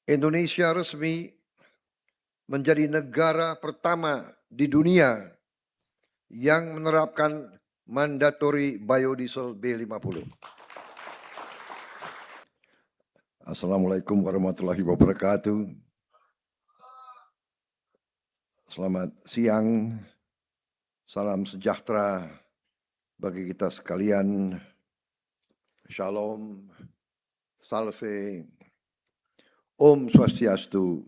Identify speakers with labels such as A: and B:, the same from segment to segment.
A: Indonesia resmi menjadi negara pertama di dunia yang menerapkan mandatory biodiesel B50. Assalamualaikum warahmatullahi wabarakatuh. Selamat siang, salam sejahtera bagi kita sekalian. Shalom, salve, Om Swastiastu,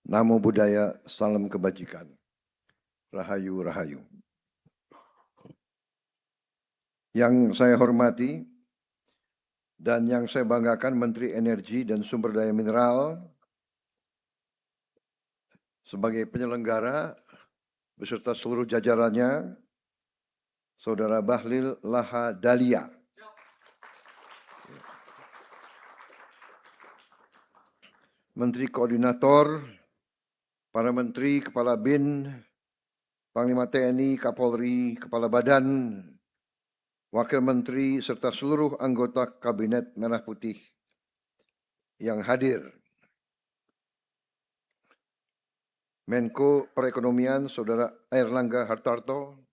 A: Namo Buddhaya, salam kebajikan. Rahayu, rahayu. Yang saya hormati dan yang saya banggakan Menteri Energi dan Sumber Daya Mineral sebagai penyelenggara beserta seluruh jajarannya, Saudara Bahlil Lahadalia. Menteri Koordinator, para Menteri, Kepala BIN, Panglima TNI, Kapolri, Kepala Badan, Wakil Menteri, serta seluruh anggota Kabinet Merah Putih yang hadir. Menko Perekonomian, Saudara Airlangga Hartarto,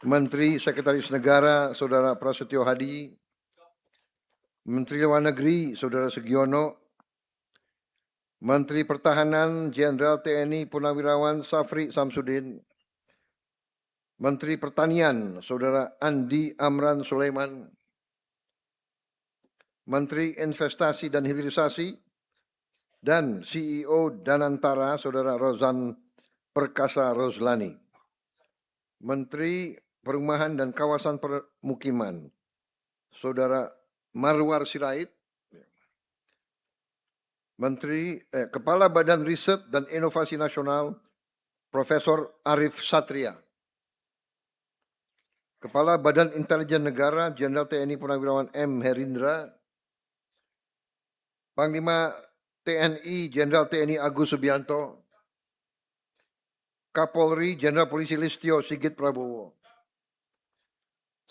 A: Menteri Sekretaris Negara, Saudara Prasetyo Hadi, Menteri Luar Negeri, Saudara Sugiono, Menteri Pertahanan Jenderal TNI Purnawirawan Safri Samsudin, Menteri Pertanian Saudara Andi Amran Sulaiman, Menteri Investasi dan Hilirisasi dan CEO Danantara Saudara Rozan Perkasa Rozlani, Menteri Perumahan dan Kawasan Permukiman Saudara Marwar Sirait, Kepala Badan Riset dan Inovasi Nasional Profesor Arif Satria, Kepala Badan Intelijen Negara Jenderal TNI Purnawirawan M. Herindra, Panglima TNI Jenderal TNI Agus Subianto, Kapolri Jenderal Polisi Listio Sigit Prabowo,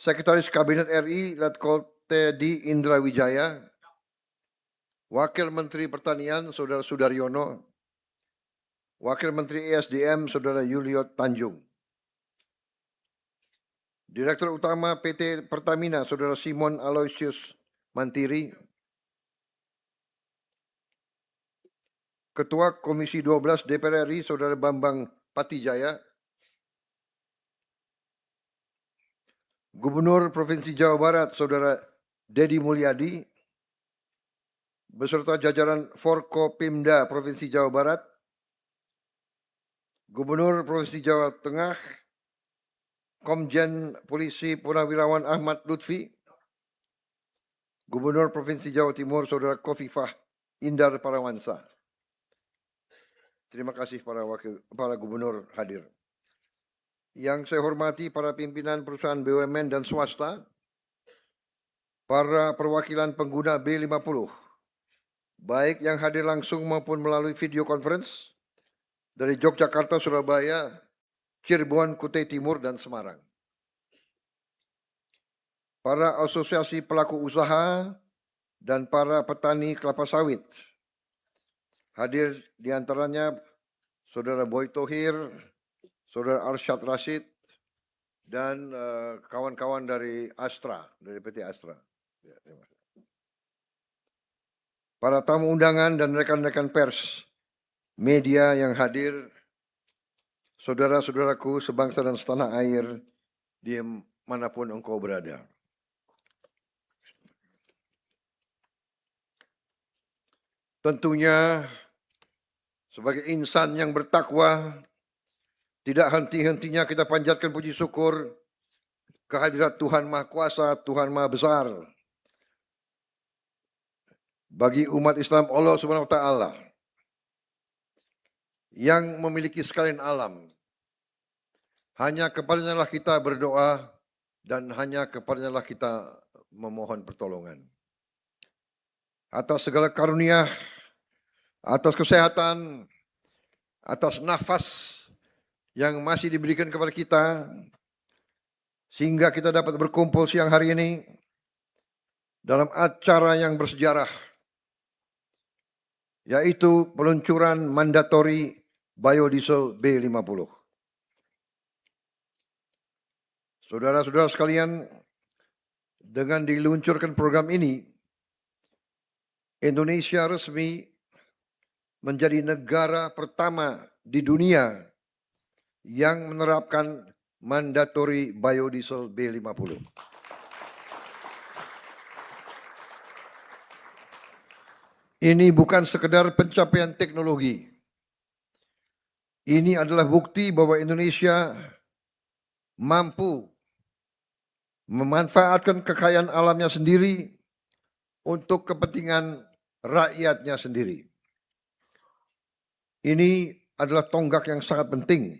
A: Sekretaris Kabinet RI Letkol Teddy Indra Wijaya, Wakil Menteri Pertanian Saudara Sudaryono, Wakil Menteri ESDM Saudara Yulio Tanjung, Direktur Utama PT Pertamina Saudara Simon Aloysius Mantiri, Ketua Komisi 12 DPR RI Saudara Bambang Patijaya, Gubernur Provinsi Jawa Barat Saudara Dedi Mulyadi, beserta jajaran Forkopimda Provinsi Jawa Barat, Gubernur Provinsi Jawa Tengah, Komjen Polisi Purnawirawan Ahmad Lutfi, Gubernur Provinsi Jawa Timur Saudara Kofifah Indar Parawansa. Terima kasih para gubernur hadir. Yang saya hormati para pimpinan perusahaan BUMN dan swasta, para perwakilan pengguna B50, baik yang hadir langsung maupun melalui video conference dari Yogyakarta, Surabaya, Cirebon, Kutai Timur, dan Semarang. Para asosiasi pelaku usaha dan para petani kelapa sawit. Hadir diantaranya Saudara Boy Thohir, Saudara Arsyad Rashid, dan kawan-kawan dari Astra, dari PT Astra. Ya, terima kasih. Para tamu undangan dan rekan-rekan pers, media yang hadir, saudara-saudaraku sebangsa dan setanah air, di manapun engkau berada. Tentunya sebagai insan yang bertakwa, tidak henti-hentinya kita panjatkan puji syukur kehadirat Tuhan Maha Kuasa, Tuhan Maha Besar. Bagi umat Islam Allah Subhanahu wa Ta'ala yang memiliki sekalian alam. Hanya kepadanya lah kita berdoa dan hanya kepadanya lah kita memohon pertolongan. Atas segala karunia, atas kesehatan, atas nafas yang masih diberikan kepada kita, sehingga kita dapat berkumpul siang hari ini dalam acara yang bersejarah, yaitu peluncuran mandatori biodiesel B50. Saudara-saudara sekalian, dengan diluncurkan program ini, Indonesia resmi menjadi negara pertama di dunia yang menerapkan mandatori biodiesel B50. Ini bukan sekedar pencapaian teknologi. Ini adalah bukti bahwa Indonesia mampu memanfaatkan kekayaan alamnya sendiri untuk kepentingan rakyatnya sendiri. Ini adalah tonggak yang sangat penting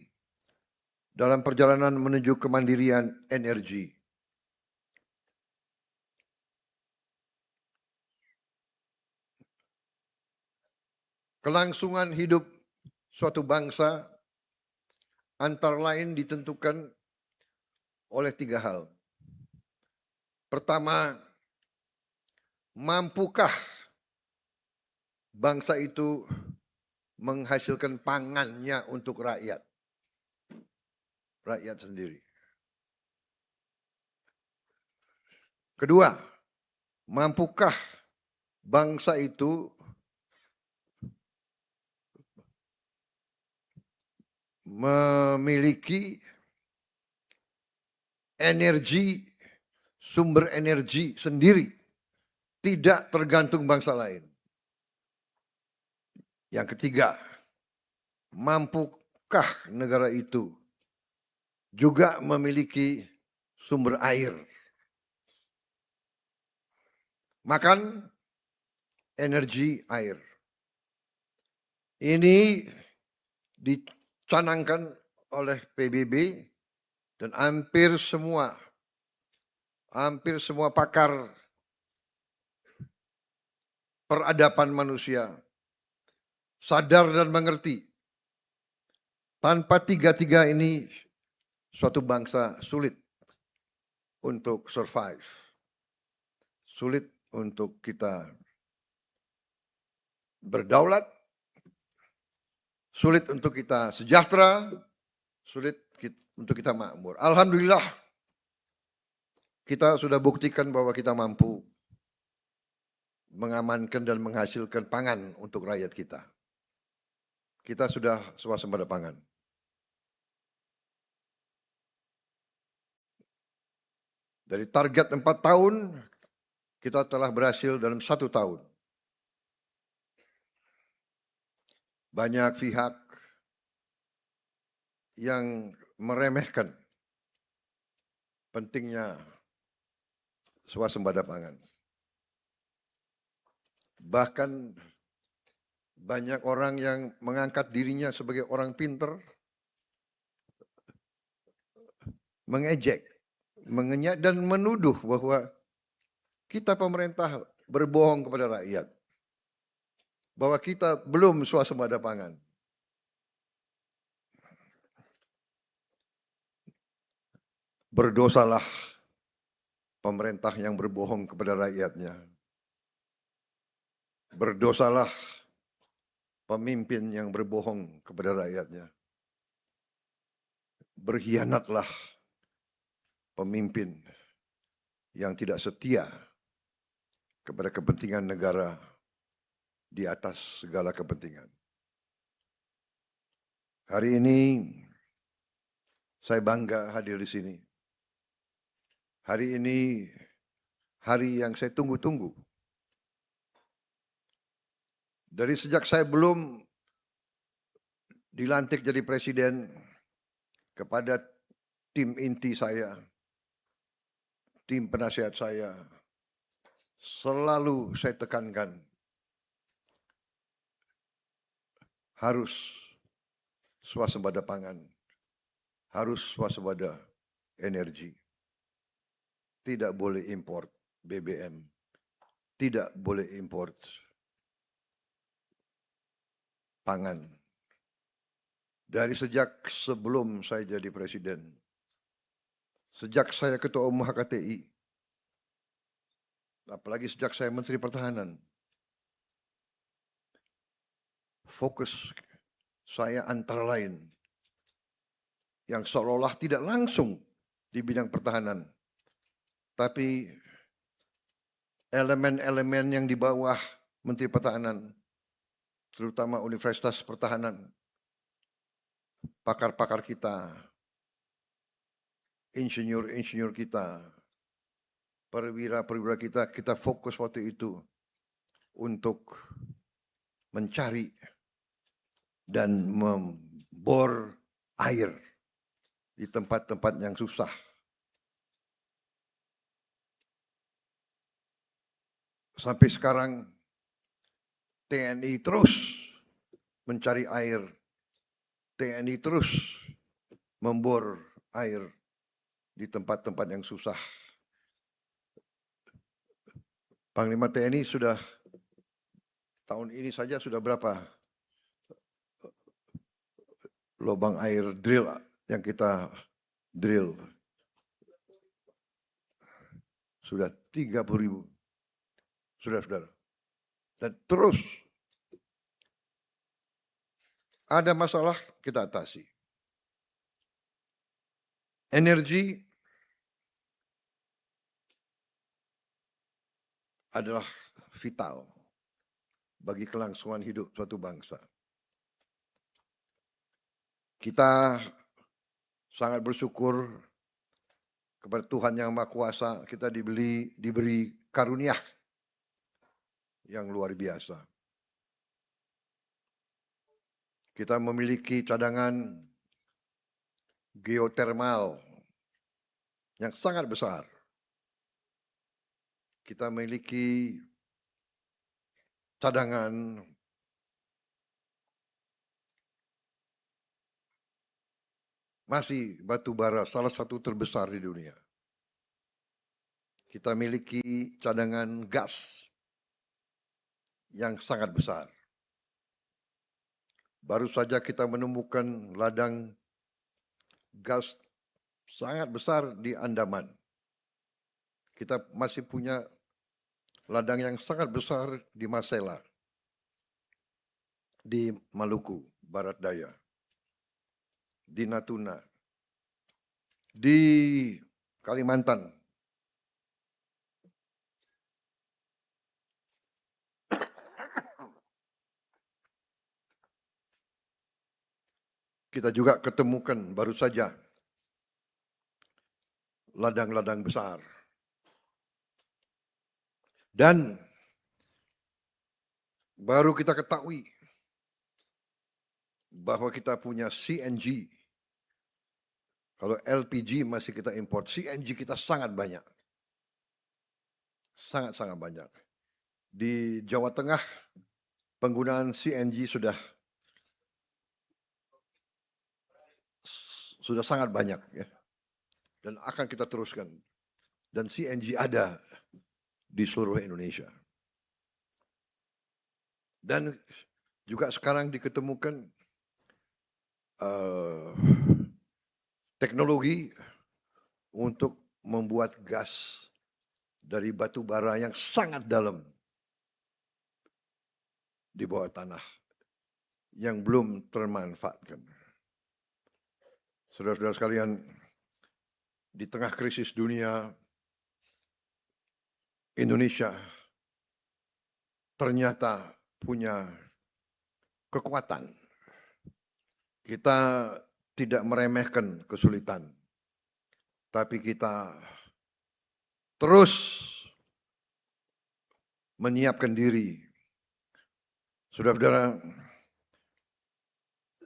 A: dalam perjalanan menuju kemandirian energi. Kelangsungan hidup suatu bangsa antara lain ditentukan oleh 3 hal. Pertama, mampukah bangsa itu menghasilkan pangannya untuk rakyat sendiri. Kedua, mampukah bangsa itu memiliki energi, sumber energi sendiri, tidak tergantung bangsa lain. Yang ketiga, mampukah negara itu juga memiliki sumber air? Makan, energi, air. Ini dicanangkan oleh PBB dan hampir semua pakar peradaban manusia sadar dan mengerti. Tanpa tiga-tiga ini, suatu bangsa sulit untuk survive. Sulit untuk kita berdaulat, sulit untuk kita sejahtera, sulit untuk kita makmur. Alhamdulillah, kita sudah buktikan bahwa kita mampu mengamankan dan menghasilkan pangan untuk rakyat kita. Kita sudah swasembada pangan. Dari target 4 tahun, kita telah berhasil dalam 1 tahun. Banyak pihak yang meremehkan pentingnya swasembada pangan. Bahkan banyak orang yang mengangkat dirinya sebagai orang pinter, mengejek, mengenyak dan menuduh bahwa kita pemerintah berbohong kepada rakyat. Bahwa kita belum swasembada pangan. Berdosalah pemerintah yang berbohong kepada rakyatnya. Berdosalah pemimpin yang berbohong kepada rakyatnya. Berkhianatlah pemimpin yang tidak setia kepada kepentingan negara di atas segala kepentingan. Hari ini saya bangga hadir di sini. Hari ini hari yang saya tunggu-tunggu. Dari sejak saya belum dilantik jadi presiden, kepada tim inti saya, tim penasihat saya, selalu saya tekankan harus swasembada pangan, harus swasembada energi. Tidak boleh import BBM, tidak boleh import pangan. Dari sejak sebelum saya jadi presiden, sejak saya ketua umum HKTI, apalagi sejak saya Menteri Pertahanan, fokus saya antara lain yang seolah-olah tidak langsung di bidang pertahanan, tapi elemen-elemen yang di bawah Menteri Pertahanan, terutama Universitas Pertahanan, pakar-pakar kita, insinyur-insinyur kita, perwira-perwira kita fokus waktu itu untuk mencari dan membor air di tempat-tempat yang susah. Sampai sekarang TNI terus mencari air, TNI terus membor air di tempat-tempat yang susah. Panglima TNI sudah tahun ini saja sudah berapa lubang air drill yang kita drill? Sudah 30.000. Saudara-saudara. Dan terus ada masalah kita atasi. Energi adalah vital bagi kelangsungan hidup suatu bangsa. Kita sangat bersyukur kepada Tuhan Yang Maha Kuasa, kita diberi karunia yang luar biasa. Kita memiliki cadangan geotermal yang sangat besar. Kita memiliki cadangan masih batu bara, salah satu terbesar di dunia. Kita miliki cadangan gas yang sangat besar. Baru saja kita menemukan ladang gas sangat besar di Andaman. Kita masih punya ladang yang sangat besar di Masela, di Maluku Barat Daya, di Natuna, di Kalimantan. Kita juga ketemukan baru saja ladang-ladang besar. Dan baru kita ketahui bahwa kita punya CNG. Kalau LPG masih kita import, CNG kita sangat banyak. Sangat-sangat banyak. Di Jawa Tengah penggunaan CNG sudah sangat banyak ya. Dan akan kita teruskan. Dan CNG ada di seluruh Indonesia. Dan juga sekarang diketemukan teknologi untuk membuat gas dari batu bara yang sangat dalam di bawah tanah yang belum termanfaatkan. Saudara-saudara sekalian, di tengah krisis dunia, Indonesia ternyata punya kekuatan. Kita tidak meremehkan kesulitan, tapi kita terus menyiapkan diri. Saudara-saudara,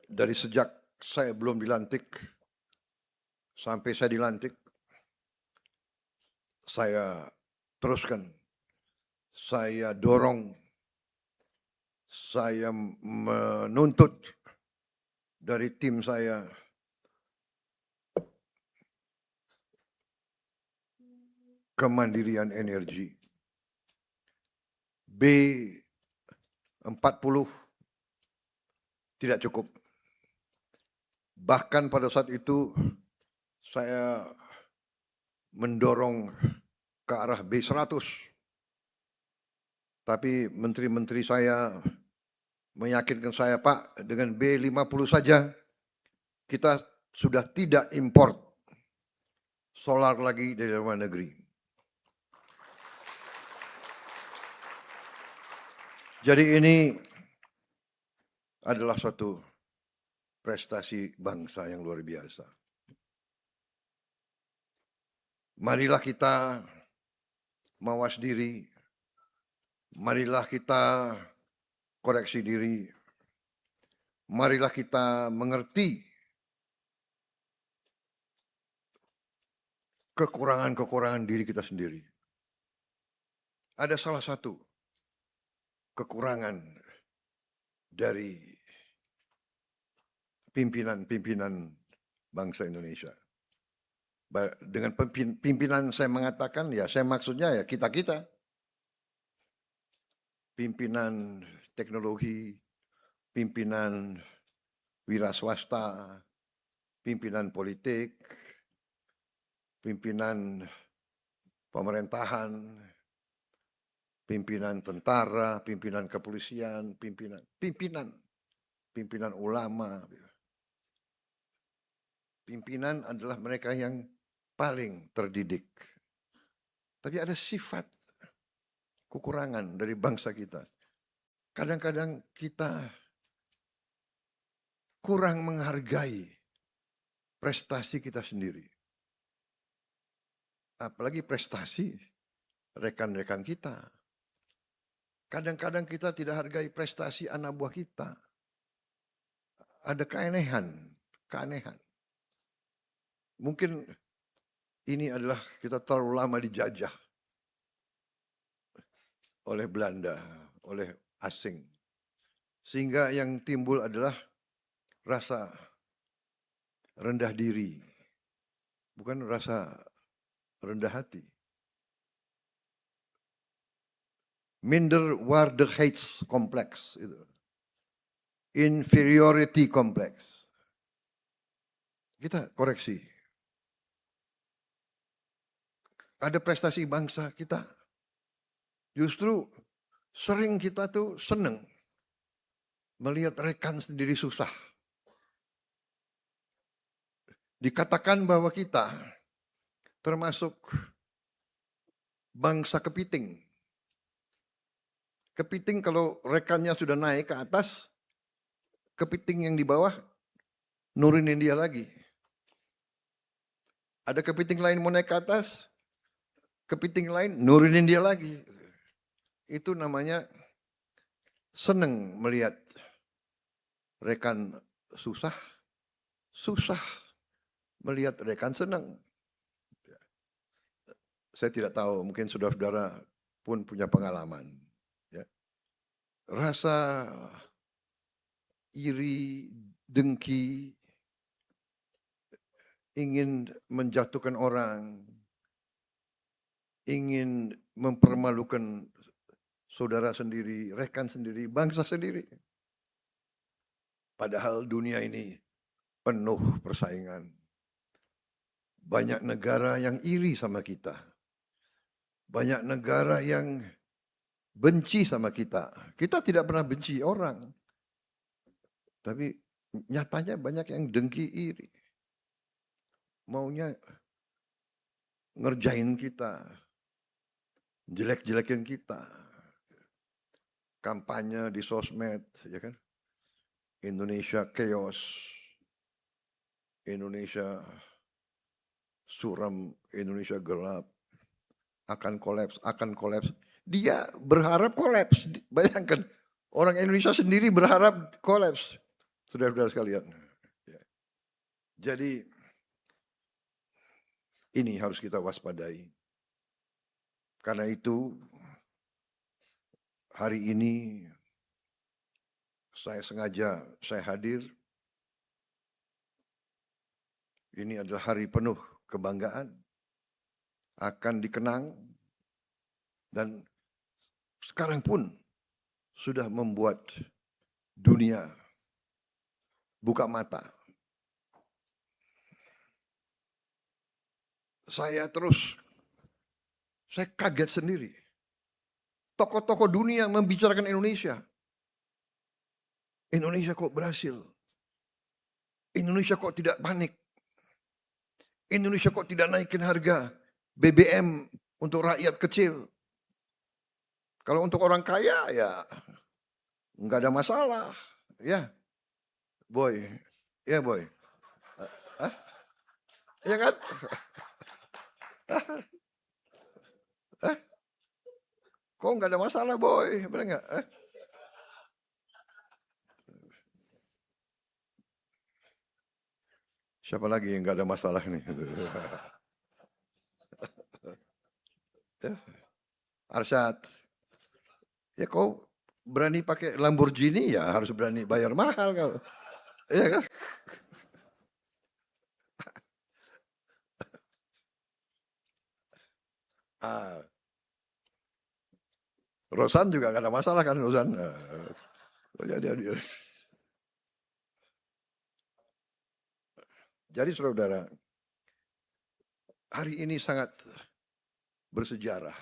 A: dari sejak saya belum dilantik sampai saya dilantik, saya teruskan, saya dorong, saya menuntut dari tim saya kemandirian energi. B40 tidak cukup. Bahkan pada saat itu saya mendorong ke arah B100. Tapi menteri-menteri saya meyakinkan saya, Pak, dengan B50 saja kita sudah tidak import solar lagi dari luar negeri. Jadi ini adalah suatu prestasi bangsa yang luar biasa. Marilah kita mawas diri, marilah kita koreksi diri, marilah kita mengerti kekurangan-kekurangan diri kita sendiri. Ada salah satu kekurangan dari pimpinan-pimpinan bangsa Indonesia. Dengan pimpinan saya mengatakan, ya saya maksudnya ya kita-kita. Pimpinan teknologi, pimpinan wira swasta, pimpinan politik, pimpinan pemerintahan, pimpinan tentara, pimpinan kepolisian, pimpinan ulama. Pimpinan adalah mereka yang paling terdidik. Tapi ada sifat kekurangan dari bangsa kita. Kadang-kadang kita kurang menghargai prestasi kita sendiri. Apalagi prestasi rekan-rekan kita. Kadang-kadang kita tidak hargai prestasi anak buah kita. Ada keanehan. Mungkin ini adalah kita terlalu lama dijajah oleh Belanda, oleh asing. Sehingga yang timbul adalah rasa rendah diri, bukan rasa rendah hati. Minderwaardigheidscomplex itu. Inferiority complex. Kita koreksi. Ada prestasi bangsa kita. Justru sering kita tuh seneng melihat rekan sendiri susah. Dikatakan bahwa kita termasuk bangsa kepiting. Kepiting kalau rekannya sudah naik ke atas, kepiting yang di bawah nurunin dia lagi. Ada kepiting lain mau naik ke atas, kepiting lain nurunin dia lagi. Itu namanya seneng melihat rekan susah melihat rekan senang. Saya tidak tahu, mungkin saudara-saudara pun punya pengalaman. Ya. Rasa iri, dengki, ingin menjatuhkan orang, ingin mempermalukan saudara sendiri, rekan sendiri, bangsa sendiri. Padahal dunia ini penuh persaingan. Banyak negara yang iri sama kita. Banyak negara yang benci sama kita. Kita tidak pernah benci orang. Tapi nyatanya banyak yang dengki iri. Maunya ngerjain kita. Jelek-jelekin kita. Kampanye di sosmed, ya kan? Indonesia chaos. Indonesia suram, Indonesia gelap. Akan kolaps. Dia berharap kolaps. Bayangkan, orang Indonesia sendiri berharap kolaps. Saudara-saudara sekalian. Jadi, ini harus kita waspadai. Karena itu, hari ini saya hadir. Ini adalah hari penuh kebanggaan. Akan dikenang. Dan sekarang pun sudah membuat dunia buka mata. Saya kaget sendiri. Tokoh-tokoh dunia membicarakan Indonesia. Indonesia kok berhasil? Indonesia kok tidak panik? Indonesia kok tidak naikin harga BBM untuk rakyat kecil? Kalau untuk orang kaya ya nggak ada masalah, ya, boy, ya boy, Hah? Ya kan? Hah? Kok nggak ada masalah boy, benar nggak? Siapa lagi yang nggak ada masalah nih? Ya, Arsyad, ya kau berani pakai Lamborghini ya harus berani bayar mahal kau, ya kan? Ah, Rosan juga nggak ada masalah kan Rosan? Jadi saudara, hari ini sangat bersejarah.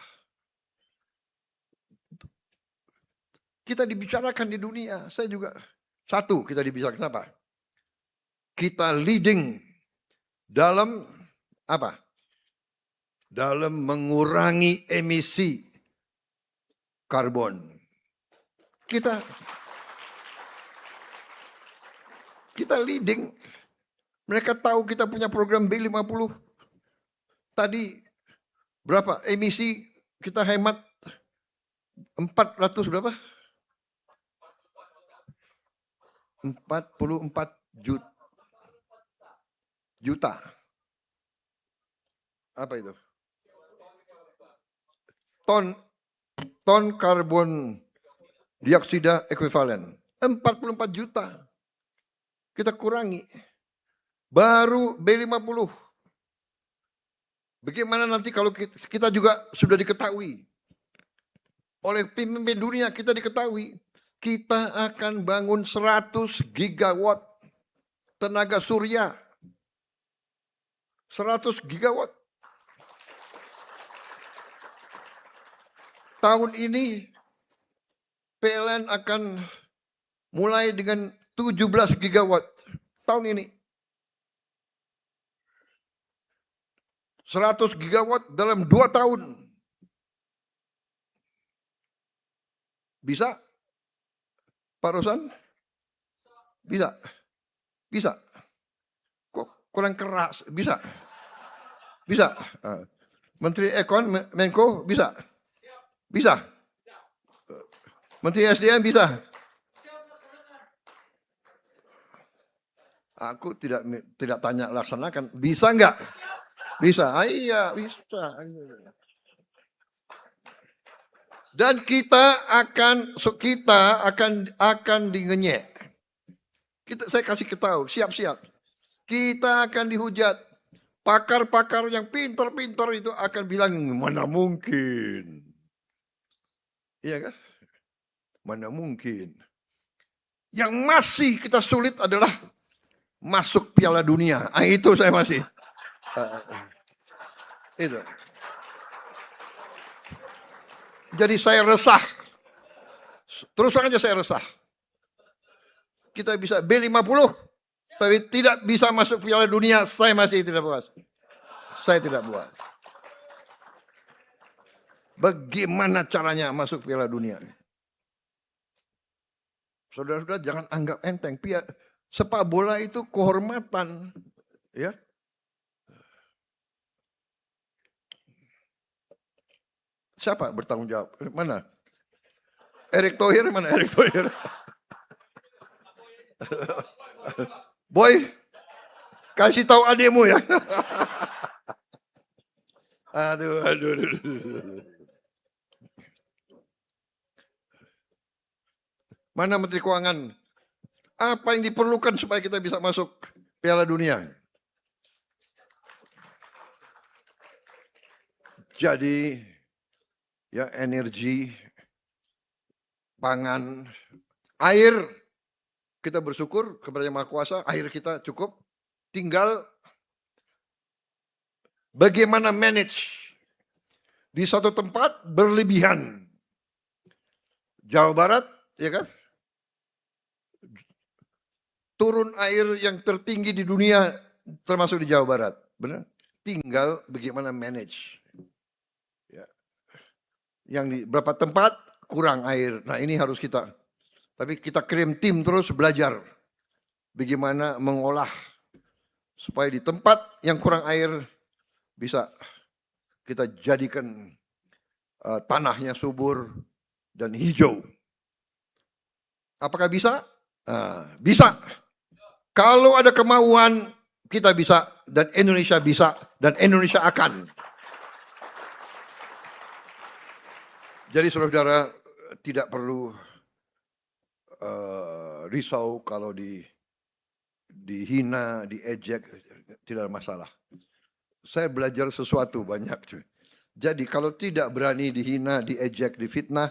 A: Kita dibicarakan di dunia, saya juga satu kita dibicarakan apa? Kita leading dalam apa? Dalam mengurangi emisi karbon. Kita leading. Mereka tahu kita punya program B50. Tadi berapa emisi kita hemat 400 berapa? 44 juta. Apa itu? Ton karbon dioksida ekuivalen. 44 juta. Kita kurangi. Baru B50. Bagaimana nanti kalau kita juga sudah diketahui oleh pemimpin dunia, kita diketahui kita akan bangun 100 gigawatt tenaga surya. 100 gigawatt. Tahun ini PLN akan mulai dengan 17 gigawatt. Tahun ini. 100 gigawatt dalam 2 tahun. Bisa? Pak Rosan? Bisa? Bisa? Kok kurang keras? Bisa? Bisa? Menteri Ekon, Menko, bisa? Bisa? Menteri SDM bisa? Aku tidak tanya laksanakan. Bisa enggak? Bisa. Iya, bisa. Dan kita akan dingenyek. Saya kasih ketahui, siap-siap. Kita akan dihujat. Pakar-pakar yang pintar-pintar itu akan bilang, mana mungkin. Iya kan? Mana mungkin. Yang masih kita sulit adalah masuk Piala Dunia. Itu saya masih. Itu. Jadi saya resah. Terus saja saya resah. Kita bisa B50, tapi tidak bisa masuk Piala Dunia. Saya masih tidak puas. Saya tidak puas. Bagaimana caranya masuk Piala Dunia? Saudara-saudara jangan anggap enteng. Sepak bola itu kehormatan, ya. Siapa bertanggung jawab? Mana? Erick Thohir mana? Erick Thohir. Boy, kasih tahu adikmu ya. Aduh. Mana Menteri Keuangan? Apa yang diperlukan supaya kita bisa masuk Piala Dunia? Jadi, ya energi, pangan, air, kita bersyukur kepada Yang Maha Kuasa, air kita cukup. Tinggal bagaimana manage di satu tempat berlebihan. Jawa Barat, ya kan? turun air yang tertinggi di dunia termasuk di Jawa Barat. Benar? Tinggal bagaimana manage. Ya. Yang di beberapa tempat kurang air. Nah ini harus kita, tapi kita kirim tim terus belajar bagaimana mengolah supaya di tempat yang kurang air bisa kita jadikan tanahnya subur dan hijau. Apakah bisa? Bisa. Kalau ada kemauan, kita bisa, dan Indonesia bisa, dan Indonesia akan. Jadi saudara-saudara tidak perlu risau kalau dihina, diejek, tidak ada masalah. Saya belajar sesuatu banyak. Jadi kalau tidak berani dihina, diejek, difitnah,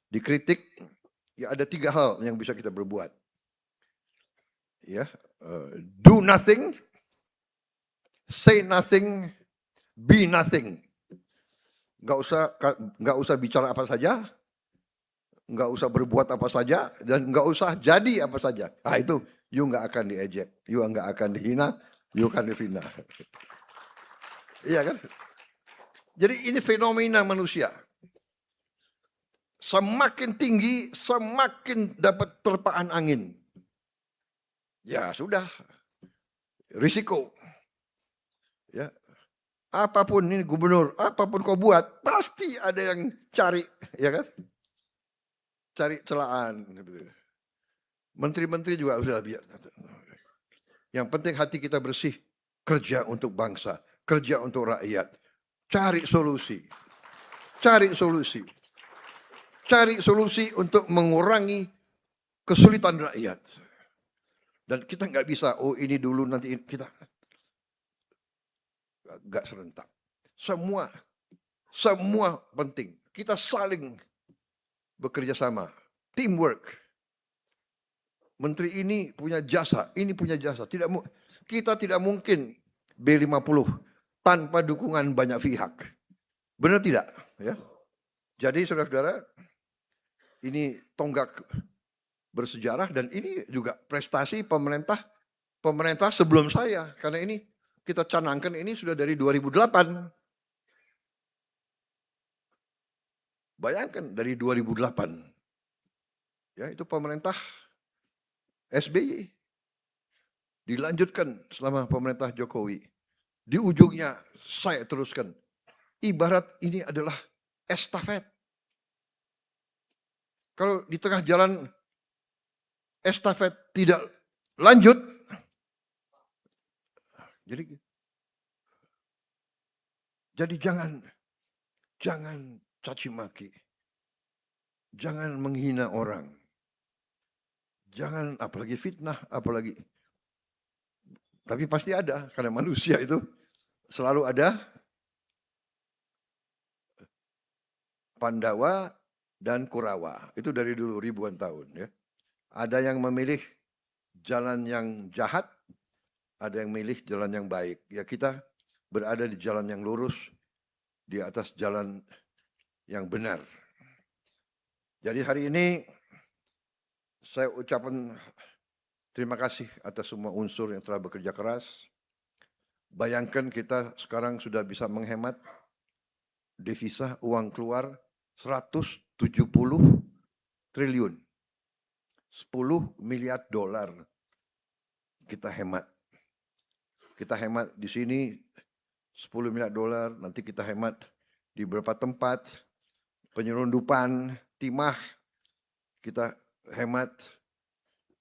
A: dikritik, ya ada 3 hal yang bisa kita berbuat. Ya, do nothing, say nothing, be nothing. Nggak usah bicara apa saja, nggak usah berbuat apa saja, dan nggak usah jadi apa saja. Nah itu, you nggak akan diejek, you nggak akan dihina, you akan difitnah. Iya kan? Jadi ini fenomena manusia. Semakin tinggi, semakin dapat terpaan angin. Ya sudah, risiko. Ya, apapun ini gubernur, apapun kau buat, pasti ada yang cari, ya kan? Cari celaan. Menteri-menteri juga sudah biar. Yang penting hati kita bersih, kerja untuk bangsa, kerja untuk rakyat. Cari solusi. Cari solusi. Cari solusi untuk mengurangi kesulitan rakyat. Dan kita nggak bisa, oh ini dulu nanti kita. Nggak serentak. Semua penting. Kita saling bekerja sama. Teamwork. Menteri ini punya jasa, ini punya jasa. Kita tidak mungkin B50 tanpa dukungan banyak pihak. Benar tidak? Ya. Jadi saudara-saudara, ini tonggak bersejarah dan ini juga prestasi pemerintah sebelum saya. Karena ini kita canangkan ini sudah dari 2008. Bayangkan dari 2008. Ya, itu pemerintah SBY. Dilanjutkan selama pemerintah Jokowi. Di ujungnya saya teruskan. Ibarat ini adalah estafet. Kalau di tengah jalan estafet tidak lanjut, jadi jangan caci maki. Jangan menghina orang. Jangan apalagi fitnah, apalagi. Tapi pasti ada, karena manusia itu selalu ada Pandawa dan Kurawa. Itu dari dulu ribuan tahun. Ya. Ada yang memilih jalan yang jahat, ada yang memilih jalan yang baik. Ya kita berada di jalan yang lurus, di atas jalan yang benar. Jadi hari ini saya ucapkan terima kasih atas semua unsur yang telah bekerja keras. Bayangkan kita sekarang sudah bisa menghemat devisa uang keluar 170 triliun. 10 miliar dolar kita hemat. Kita hemat di sini 10 miliar dolar, nanti kita hemat di beberapa tempat, penyelundupan, timah, kita hemat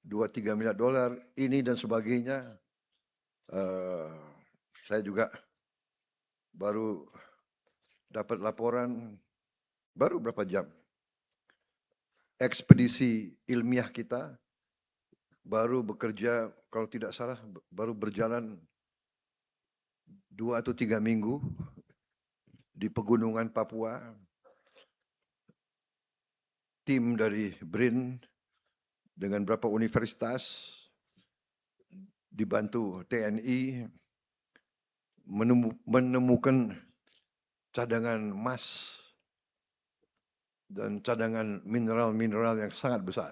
A: 2-3 miliar dolar, ini dan sebagainya. Saya juga baru dapat laporan, baru berapa jam, ekspedisi ilmiah kita baru bekerja, kalau tidak salah baru berjalan 2 atau 3 minggu di pegunungan Papua. Tim dari BRIN dengan beberapa universitas dibantu TNI menemukan cadangan emas dan cadangan mineral-mineral yang sangat besar.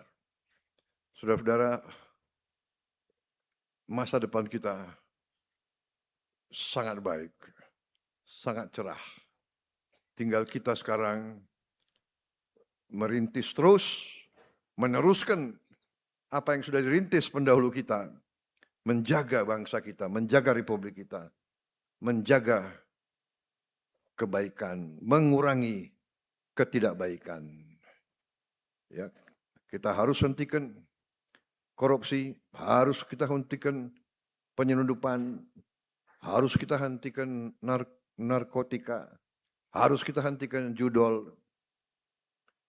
A: Saudara-saudara, masa depan kita sangat baik, sangat cerah. Tinggal kita sekarang merintis terus, meneruskan apa yang sudah dirintis pendahulu kita, menjaga bangsa kita, menjaga republik kita, menjaga kebaikan, mengurangi ketidakbaikan. Ya, kita harus hentikan korupsi, harus kita hentikan penyelundupan, harus kita hentikan narkotika, harus kita hentikan judol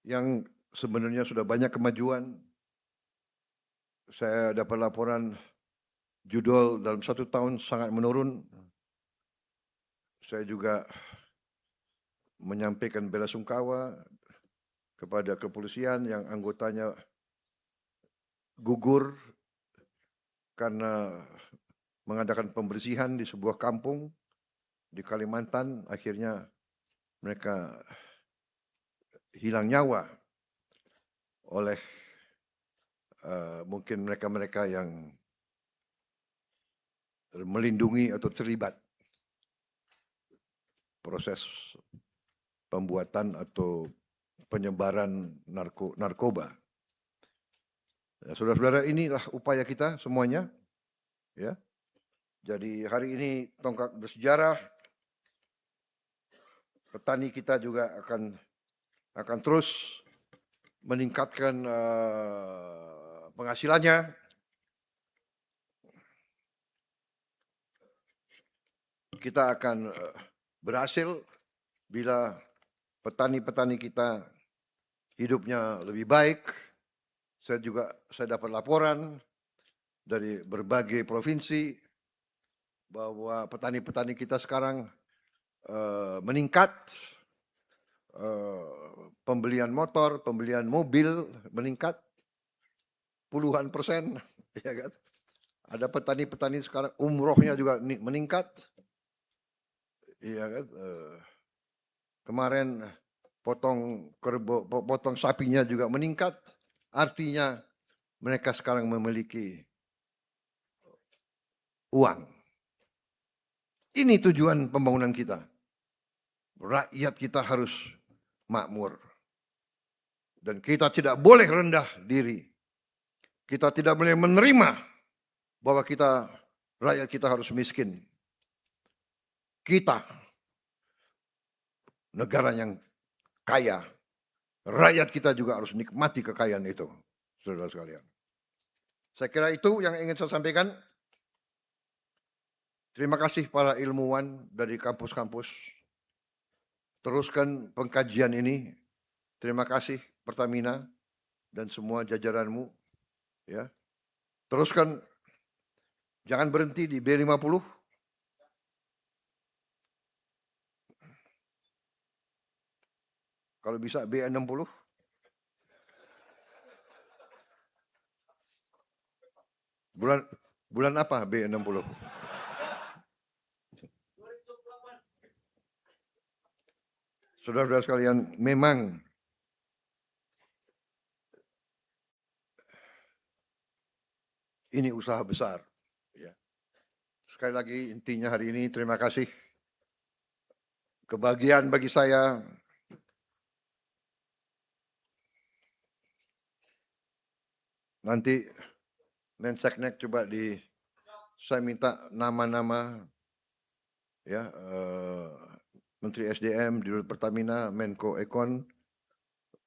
A: yang sebenarnya sudah banyak kemajuan. Saya dapat laporan judol dalam 1 tahun sangat menurun. Saya juga menyampaikan belasungkawa kepada kepolisian yang anggotanya gugur karena mengadakan pembersihan di sebuah kampung di Kalimantan. Akhirnya mereka hilang nyawa oleh mungkin mereka-mereka yang melindungi atau terlibat proses pembuatan atau penyebaran narkoba. Ya, saudara-saudara, inilah upaya kita semuanya. Ya, jadi hari ini tonggak bersejarah. Petani kita juga akan terus meningkatkan penghasilannya. Kita akan berhasil bila petani-petani kita hidupnya lebih baik. Saya dapat laporan dari berbagai provinsi bahwa petani-petani kita sekarang meningkat, pembelian motor, pembelian mobil meningkat puluhan persen, ya kan? Ada petani-petani sekarang umrohnya juga meningkat, ya kan? Kemarin potong sapinya juga meningkat. Artinya mereka sekarang memiliki uang. Ini tujuan pembangunan kita. Rakyat kita harus makmur. Dan kita tidak boleh rendah diri. Kita tidak boleh menerima bahwa rakyat kita harus miskin. Kita negara yang kaya. Rakyat kita juga harus nikmati kekayaan itu, saudara sekalian. Saya kira itu yang ingin saya sampaikan. Terima kasih para ilmuwan dari kampus-kampus. Teruskan pengkajian ini. Terima kasih Pertamina dan semua jajaranmu. Ya, teruskan. Jangan berhenti di B50. Kalau bisa B60. Bulan apa B60? Saudara-saudara sekalian, memang ini usaha besar. Ya. Sekali lagi intinya hari ini terima kasih. Kebahagiaan bagi saya nanti Menseknek coba saya minta nama-nama ya Menteri SDM, Dirut Pertamina, Menko Ekon,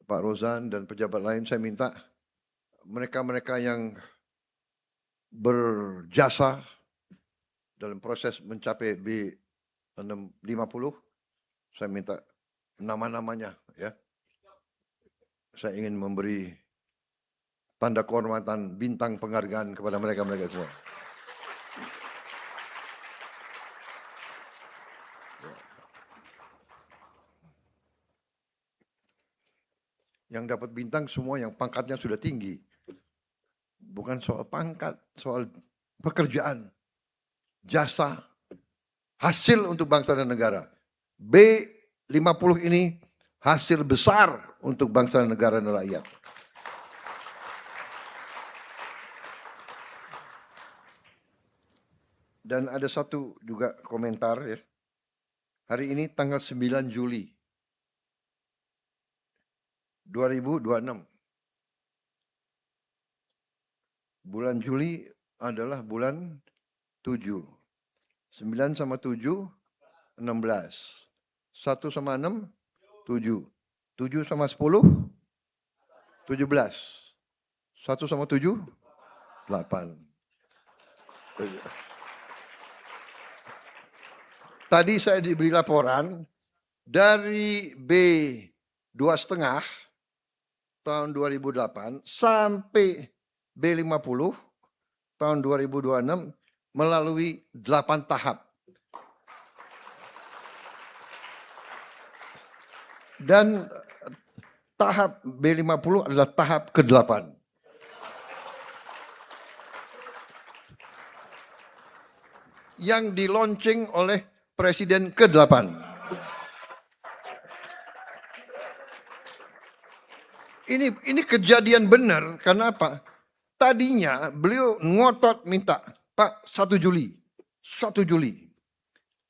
A: Pak Rozan dan pejabat lain. Saya minta mereka-mereka yang berjasa dalam proses mencapai B50, saya minta nama-namanya ya. Saya ingin memberi tanda kehormatan, bintang penghargaan kepada mereka-mereka semua. Yang dapat bintang semua yang pangkatnya sudah tinggi. Bukan soal pangkat, soal pekerjaan, jasa, hasil untuk bangsa dan negara. B50 ini hasil besar untuk bangsa dan negara dan rakyat. Dan ada satu juga komentar ya. Hari ini tanggal 9 Juli 2026. Bulan Juli adalah bulan 7. 9 sama 7, 16. 1 sama 6, 7. 7 sama 10, 17. 1 sama 7, 8. Tadi saya diberi laporan dari B2,5 tahun 2008 sampai B50 tahun 2026 melalui 8 tahap. Dan tahap B50 adalah tahap ke-8. Yang di-launching oleh Presiden ke-8. Ini kejadian benar, karena apa? Tadinya beliau ngotot minta, Pak, 1 Juli. 1 Juli.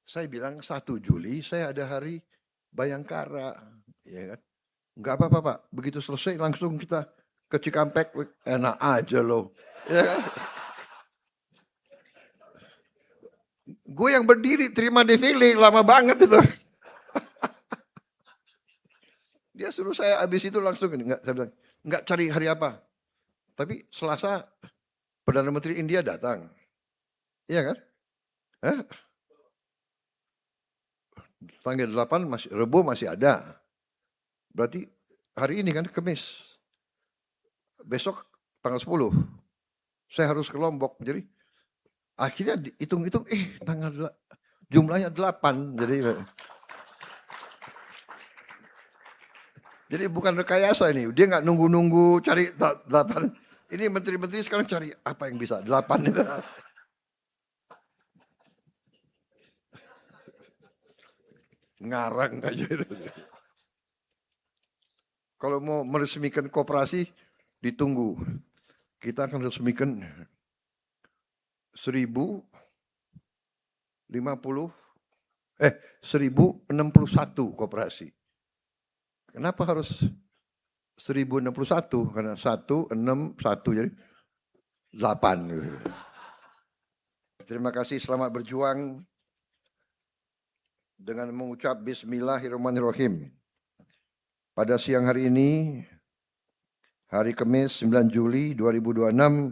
A: Saya bilang 1 Juli saya ada hari Bayangkara. Ya kan? Enggak apa-apa, Pak. Begitu selesai langsung kita ke Cikampek. Enak aja loh. Ya kan? Gue yang berdiri terima defile lama banget itu. Dia suruh saya habis itu langsung enggak, saya bilang, enggak cari hari apa. Tapi Selasa Perdana Menteri India datang. Iya kan? Tanggal 8 masih Rebo masih ada. Berarti hari ini kan Kamis. Besok tanggal 10. Saya harus ke Lombok. Jadi akhirnya hitung-hitung jumlahnya 8. Jadi bukan rekayasa ini. Dia nggak nunggu-nunggu cari 8. Ini menteri-menteri sekarang cari apa yang bisa 8 itu. Ngarang aja itu. Kalau mau meresmikan koperasi ditunggu. Kita akan resmikan 1061 koperasi. Kenapa harus 1061? Karena 1, 6, 1 jadi 8. Terima kasih, selamat berjuang dengan mengucap Bismillahirrahmanirrahim. Pada siang hari ini, hari Kamis 9 Juli 2026,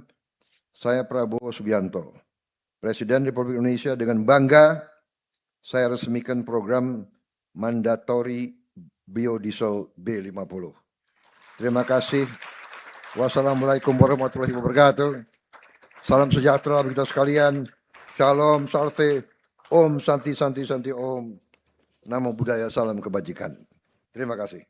A: saya Prabowo Subianto, Presiden Republik Indonesia, dengan bangga saya resmikan program mandatori biodiesel B50. Terima kasih. Wassalamualaikum warahmatullahi wabarakatuh. Salam sejahtera bagi kita sekalian. Shalom, salve, Om, Santi, Santi, Santi, Om. Namo Buddhaya, salam kebajikan. Terima kasih.